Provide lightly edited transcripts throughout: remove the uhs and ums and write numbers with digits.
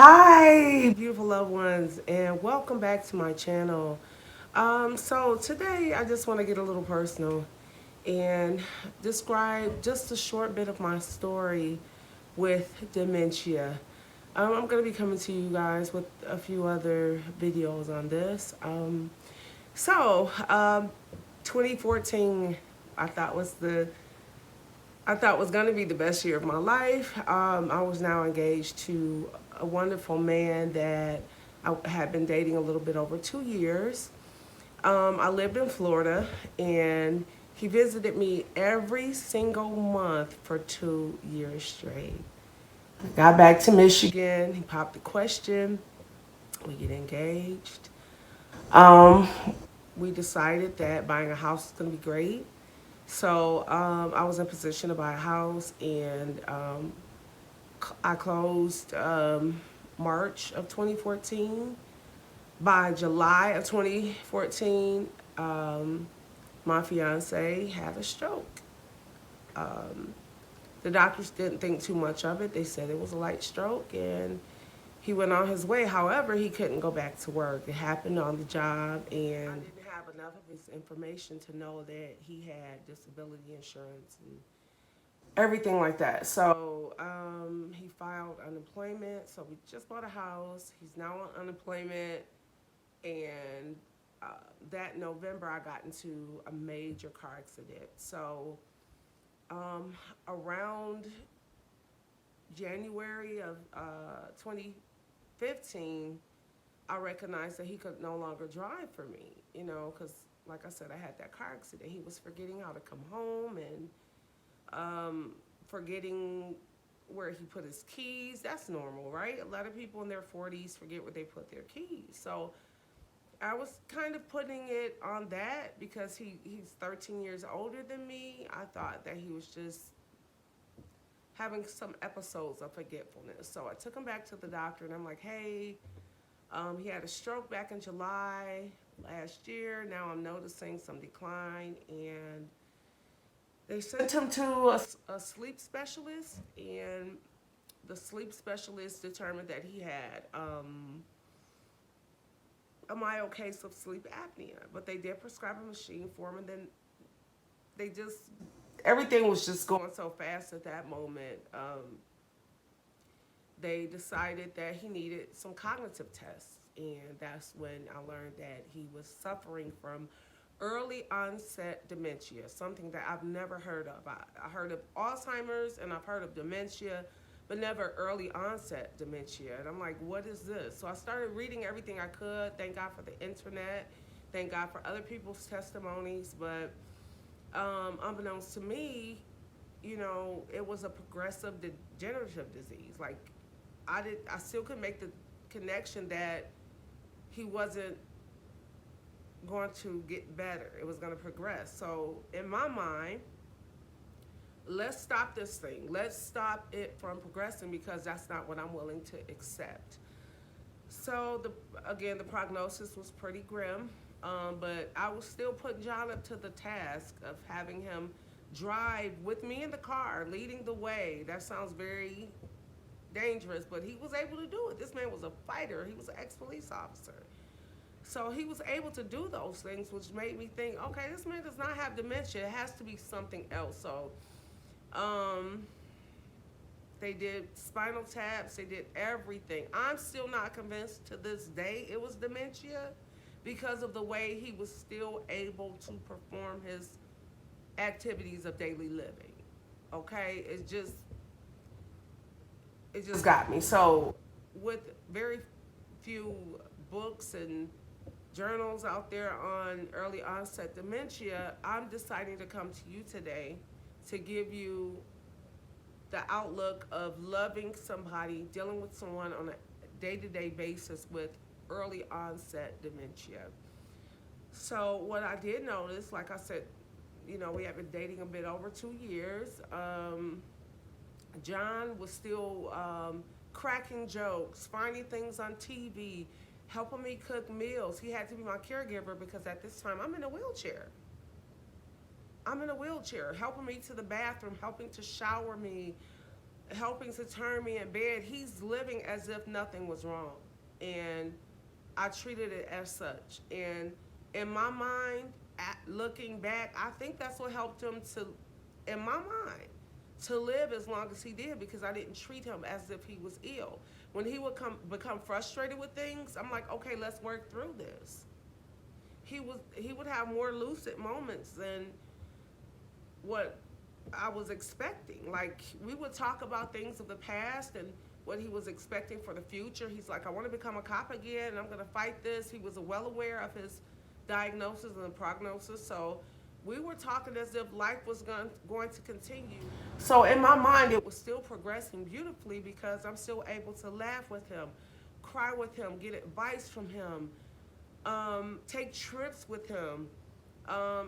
Hi, beautiful loved ones, and welcome back to my channel. So today I just want to get a little personal and describe just a short bit of my story with dementia. I'm going to be coming to you guys with a few other videos on this. So, 2014, I thought was the I thought was going to be the best year of my life. I was now engaged to a wonderful man that I had been dating a little bit over 2 years. I lived in Florida, and he visited me every single month for 2 years straight. Got back to Michigan. He popped the question. We get engaged. Um, we decided that buying a house is going to be great. So I was in position to buy a house, and I closed March of 2014. By July of 2014, my fiance had a stroke. Um, the doctors didn't think too much of it. They said it was a light stroke, and he went on his way. However, he couldn't go back to work. It happened on the job, and I didn't have enough of his information to know that he had disability insurance and everything like that. So he filed unemployment. So we just bought a house. He's now on unemployment, and that November I got into a major car accident. So around January of 2015, I recognized that he could no longer drive for me, because like I said, I had that car accident. He was forgetting how to come home and forgetting where he put his keys. That's normal, right? A lot of people in their 40s forget where they put their keys. So I was kind of putting it on that because he's 13 years older than me. I thought that he was just having some episodes of forgetfulness. So I took him back to the doctor, and I'm like, hey, he had a stroke back in July last year. Now I'm noticing some decline, and they sent him to a sleep specialist, and the sleep specialist determined that he had a mild case of sleep apnea. But they did prescribe a machine for him, and then they just everything was just going so fast at that moment. They decided that he needed some cognitive tests, and that's when I learned that he was suffering from early onset dementia, something that I've never heard of. I heard of Alzheimer's and I've heard of dementia, but never early onset dementia. And I'm like, what is this? So I started reading everything I could. Thank God for the internet. Thank God for other people's testimonies. But unbeknownst to me, it was a progressive degenerative disease. Like I still could make the connection that he wasn't going to get better. It was going to progress. So in my mind, let's stop this thing. Let's stop it from progressing because that's not what I'm willing to accept. So again, the prognosis was pretty grim, but I was still putting John up to the task of having him drive with me in the car, leading the way. That sounds very dangerous, but he was able to do it. This man was a fighter. He was an ex-police officer. So he was able to do those things, which made me think, okay, this man does not have dementia. It has to be something else. So um, they did spinal taps. They did everything. I'm still not convinced to this day it was dementia because of the way he was still able to perform his activities of daily living. Okay, it just got me. So with very few books and journals out there on early onset dementia, I'm deciding to come to you today to give you the outlook of loving somebody, dealing with someone on a day-to-day basis with early onset dementia. So what I did notice, like I said, we have been dating a bit over 2 years. John was still cracking jokes, finding things on TV, helping me cook meals. He had to be my caregiver because at this time I'm in a wheelchair. I'm in a wheelchair, helping me to the bathroom, helping to shower me, helping to turn me in bed, he's living as if nothing was wrong. And I treated it as such. And in my mind, looking back, I think that's what helped him to, in my mind, to live as long as he did, because I didn't treat him as if he was ill. When he would become frustrated with things, I'm like, okay, let's work through this. He would have more lucid moments than what I was expecting. Like, we would talk about things of the past and what he was expecting for the future. He's like, I want to become a cop again, and I'm going to fight this. He was well aware of his diagnosis and the prognosis, so we were talking as if life was going to continue. So in my mind, it was still progressing beautifully, because I'm still able to laugh with him, cry with him, get advice from him, take trips with him.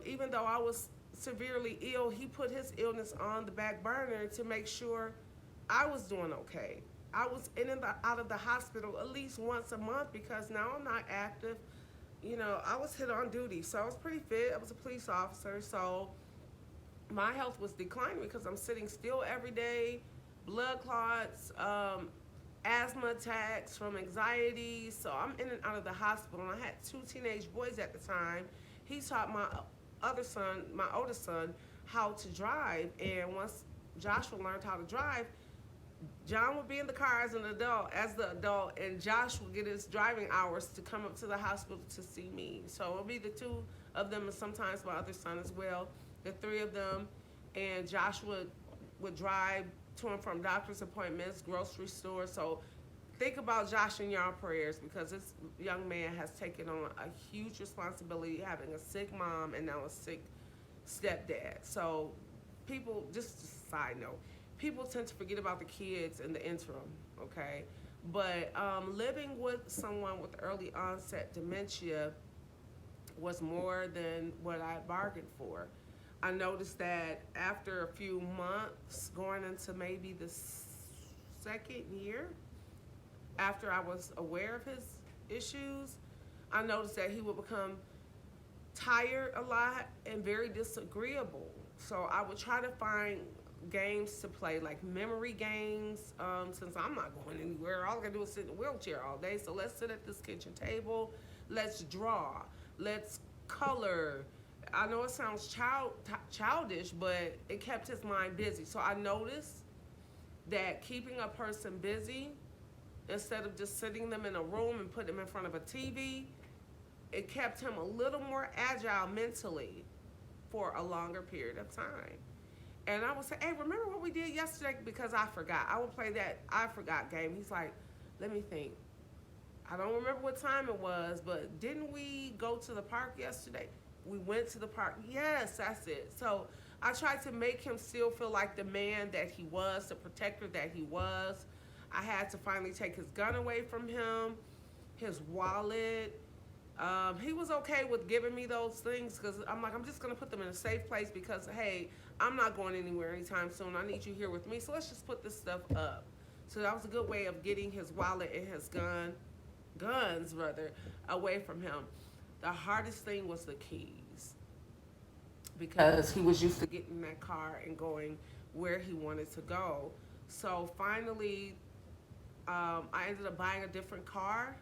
Even though I was severely ill, he put his illness on the back burner to make sure I was doing okay. I was in and out of the hospital at least once a month, because now I'm not active. I was hit on duty, so I was pretty fit. I was a police officer, so my health was declining because I'm sitting still every day, blood clots, asthma attacks from anxiety. So I'm in and out of the hospital, and I had 2 teenage boys at the time. He taught my oldest son, how to drive, and once Joshua learned how to drive, John would be in the car as the adult, and Josh would get his driving hours to come up to the hospital to see me. So it would be the 2 of them, and sometimes my other son as well, the 3 of them, and Josh would drive to and from doctor's appointments, grocery stores. So think about Josh in your prayers, because this young man has taken on a huge responsibility, having a sick mom and now a sick stepdad. So people, just a side note, people tend to forget about the kids in the interim, okay? But living with someone with early onset dementia was more than what I bargained for. I noticed that after a few months, going into maybe the 2nd year, after I was aware of his issues, I noticed that he would become tired a lot and very disagreeable. So I would try to find games to play, like memory games, since I'm not going anywhere. All I can do is sit in a wheelchair all day. So let's sit at this kitchen table, let's draw, let's color. I know it sounds childish, but it kept his mind busy. So I noticed that keeping a person busy, instead of just sitting them in a room and putting them in front of a TV, it kept him a little more agile mentally for a longer period of time. And I would say, hey, remember what we did yesterday? Because I forgot. I would play that I forgot game. He's like, let me think. I don't remember what time it was, but didn't we go to the park yesterday? We went to the park. Yes, that's it. So I tried to make him still feel like the man that he was, the protector that he was. I had to finally take his gun away from him, his wallet. He was okay with giving me those things, because I'm like, I'm just going to put them in a safe place, because, hey, I'm not going anywhere anytime soon. I need you here with me, so let's just put this stuff up. So that was a good way of getting his wallet and his guns, away from him. The hardest thing was the keys, because he was used to getting in that car and going where he wanted to go. So finally, I ended up buying a different car,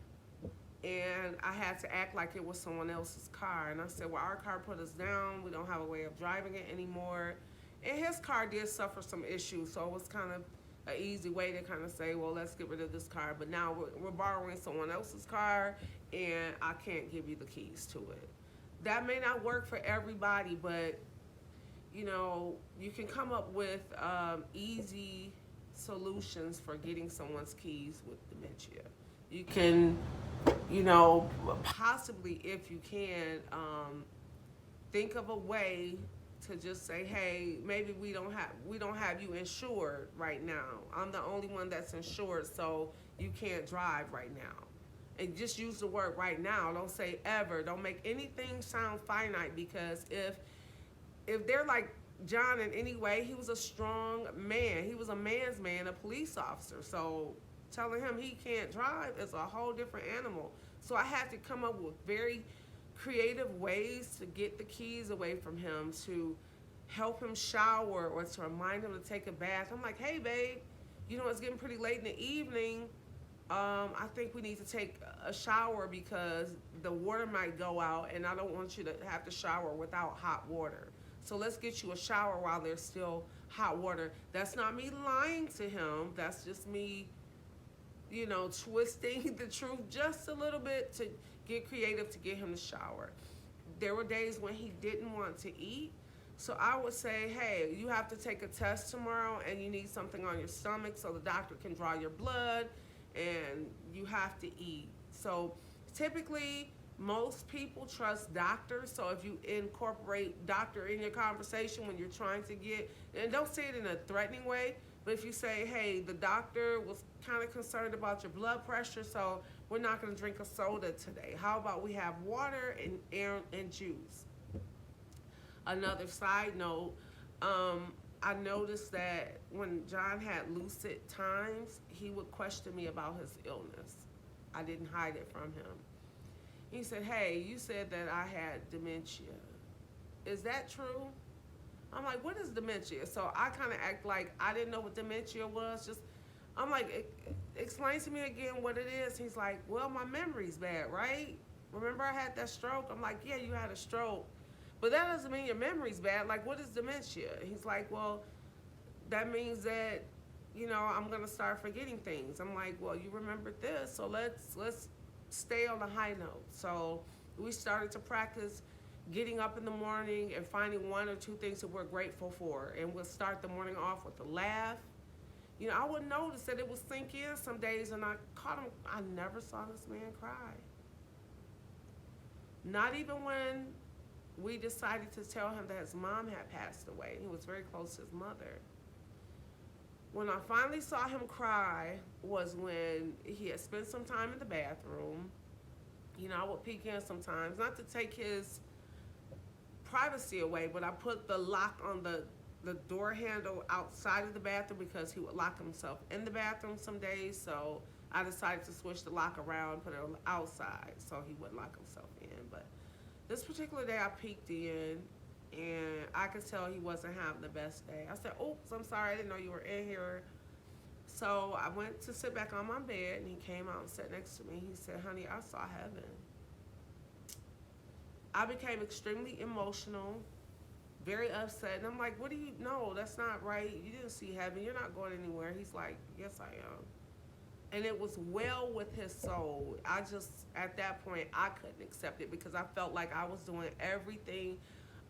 and I had to act like it was someone else's car. And I said, well, our car put us down. We don't have a way of driving it anymore. And his car did suffer some issues, so it was kind of an easy way to kind of say, well, let's get rid of this car. But now we're borrowing someone else's car, and I can't give you the keys to it. That may not work for everybody, but, you can come up with easy solutions for getting someone's keys with dementia. You can, possibly, if you can, think of a way to just say, hey, maybe we don't have you insured right now. I'm the only one that's insured, so you can't drive right now. And just use the word right now. Don't say ever. Don't make anything sound finite, because if they're like John in any way, he was a strong man. He was a man's man, a police officer. So telling him he can't drive is a whole different animal. So I had to come up with very creative ways to get the keys away from him, to help him shower or to remind him to take a bath. I'm like, hey, babe, it's getting pretty late in the evening. I think we need to take a shower because the water might go out, and I don't want you to have to shower without hot water. So let's get you a shower while there's still hot water. That's not me lying to him. That's just me, twisting the truth just a little bit to get creative to get him to shower. There were days when he didn't want to eat. So I would say, hey, you have to take a test tomorrow and you need something on your stomach so the doctor can draw your blood and you have to eat. So typically, most people trust doctors. So if you incorporate doctor in your conversation when you're trying to get, and don't say it in a threatening way, but if you say, hey, the doctor was kind of concerned about your blood pressure, so we're not going to drink a soda today. How about we have water and air and juice? Another side note, I noticed that when John had lucid times, he would question me about his illness. I didn't hide it from him. He said, hey, you said that I had dementia. Is that true? I'm like, what is dementia? So I kind of act like I didn't know what dementia was. I'm like, explain to me again what it is. He's like, well, my memory's bad, right? Remember I had that stroke? I'm like, yeah, you had a stroke. But that doesn't mean your memory's bad. Like, what is dementia? He's like, well, that means that, I'm going to start forgetting things. I'm like, well, you remembered this, so let's stay on the high note. So we started to practice getting up in the morning and finding one or two things that we're grateful for. And we'll start the morning off with a laugh. I would notice that it would sink in some days, and I caught him. I never saw this man cry. Not even when we decided to tell him that his mom had passed away. He was very close to his mother. When I finally saw him cry was when he had spent some time in the bathroom. I would peek in sometimes, not to take his privacy away, but I put the lock on the door handle outside of the bathroom because he would lock himself in the bathroom some days. So I decided to switch the lock around, put it on the outside so he wouldn't lock himself in. But this particular day I peeked in, and I could tell he wasn't having the best day. I said, oops, I'm sorry, I didn't know you were in here. So I went to sit back on my bed, and he came out and sat next to me. He said, honey, I saw heaven. I became extremely emotional, very upset. And I'm like, what do you know? That's not right. You didn't see heaven. You're not going anywhere. He's like, yes, I am. And it was well with his soul. At that point, I couldn't accept it because I felt like I was doing everything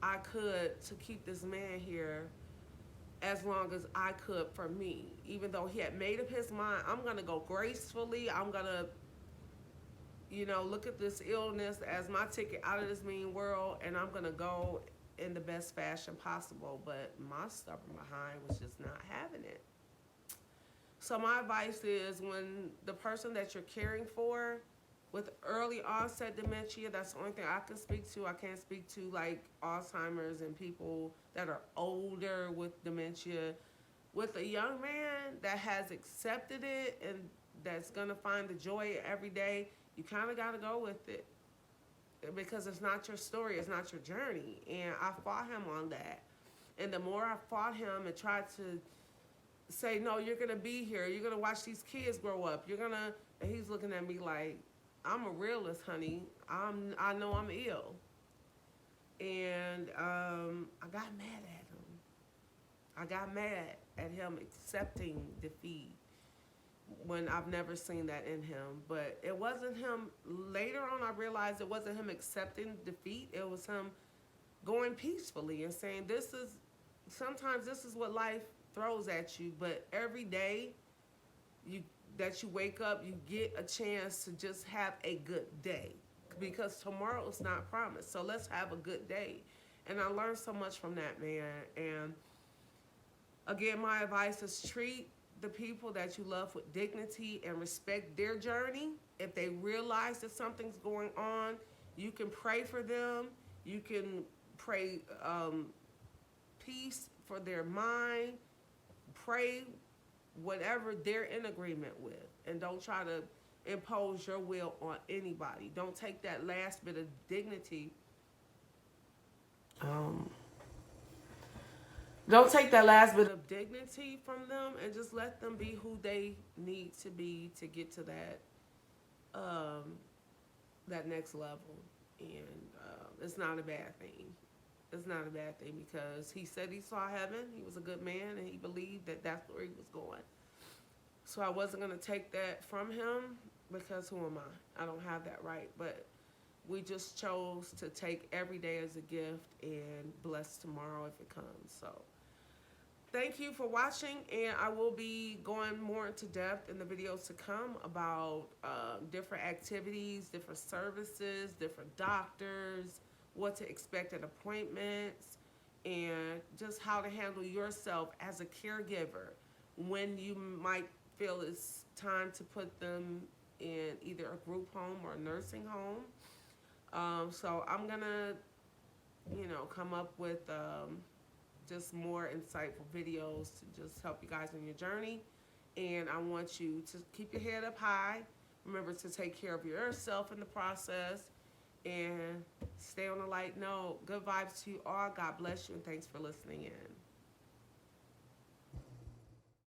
I could to keep this man here as long as I could for me. Even though he had made up his mind, I'm going to go gracefully. I'm going to, look at this illness as my ticket out of this mean world, and I'm going to go in the best fashion possible. But my stubborn behind was just not having it. So my advice is, when the person that you're caring for with early onset dementia, that's the only thing I can speak to. I can't speak to like Alzheimer's and people that are older with dementia. With a young man that has accepted it and that's going to find the joy every day, you kind of got to go with it because it's not your story, it's not your journey. And I fought him on that. And the more I fought him and tried to say, no, you're going to be here, you're going to watch these kids grow up, and he's looking at me like, I'm a realist, honey. I know I'm ill. And I got mad at him. I got mad at him accepting defeat when I've never seen that in him. But it wasn't him. Later on, I realized it wasn't him accepting defeat. It was him going peacefully and saying, sometimes this is what life throws at you, but every day that you wake up, you get a chance to just have a good day, because tomorrow is not promised. So let's have a good day. And I learned so much from that man. And again, my advice is treat the people that you love with dignity and respect their journey. If they realize that something's going on, you can pray for them. You can pray peace for their mind. Pray whatever they're in agreement with, and don't try to impose your will on anybody. Don't take that last bit of dignity don't take that last bit of dignity from them, and just let them be who they need to be to get to um, that next level. And it's not a bad thing. It's not a bad thing because he said he saw heaven. He was a good man, and he believed that that's where he was going. So I wasn't going to take that from him because who am I? I don't have that right. But we just chose to take every day as a gift and bless tomorrow if it comes. So thank you for watching, and I will be going more into depth in the videos to come about different activities, different services, different doctors, what to expect at appointments, and just how to handle yourself as a caregiver when you might feel it's time to put them in either a group home or a nursing home. So I'm gonna, come up with just more insightful videos to just help you guys on your journey. And I want you to keep your head up high. Remember to take care of yourself in the process and stay on a light note. Good vibes to you all. God bless you, and thanks for listening in.